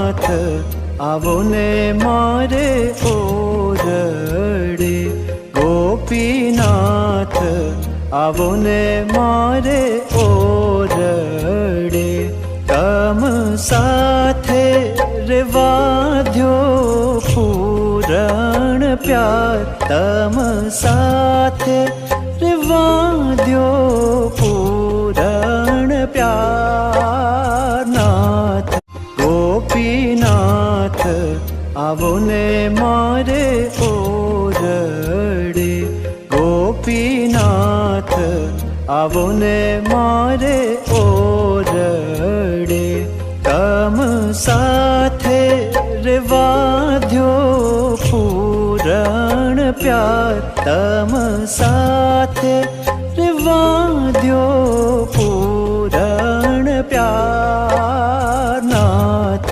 ગોપીનાથ આવો ને મારે ઓરડે, ગોપીનાથ આવો ને મારે ઓરડે, તમ સાથે રેવાધ્યો પૂરણ પ્યાર, તમ સાથે રેવાધ્યો પૂરણ પ્યાર. નાથ ગોપીનાથ આવો ને મારે ઓરડે, ગોપીનાથ આવો ને મારે ઓરડે, તમ સાથે રેવાધ્યો પૂરણ પ્યાર, તમ સાથે